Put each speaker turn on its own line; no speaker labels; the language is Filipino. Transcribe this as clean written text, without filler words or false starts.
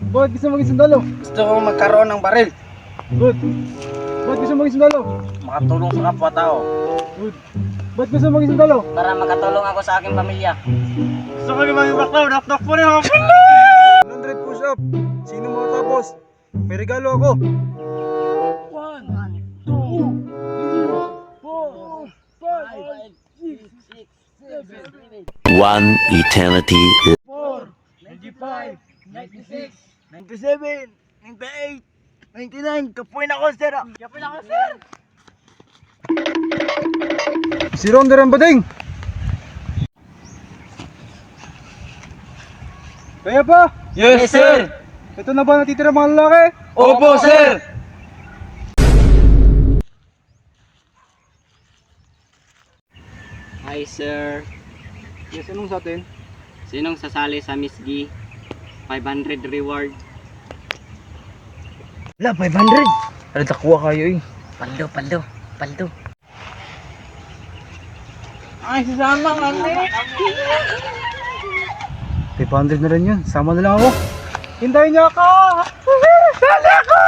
Bakit gusto maging sundalo?
Gusto kong magkaroon ng baril.
Good. Bakit gusto maging sundalo?
Makatulong sa kapwa-tao.
Good. Bakit gusto maging sundalo?
Para makatulong ako sa aking pamilya.
Gusto ko naman yung baklaw. Knock-knock po rin ako. 100 push-up. Sino makatapos? May regalo ako.
1, 2, 3, 4, 5, 6, 7, 8.
One eternity.
4, 95, 96, 97, 98, 99. Kapuin ako, sir. Kapuin ako, sir.
Si Ronder ang bading. Kaya pa?
Yes, sir.
Ito na ba natitira mga lalaki?
Opo, sir. Hi, sir.
Yes, anong sa atin?
Sinong sasali sa Miss G? 500 reward.
Wala, 500. Ano takuha kayo eh.
Paldo. Ay, sasama kami.
500 na rin yun. Sama na lang ako. Hintayin niyo ako! Dali ako!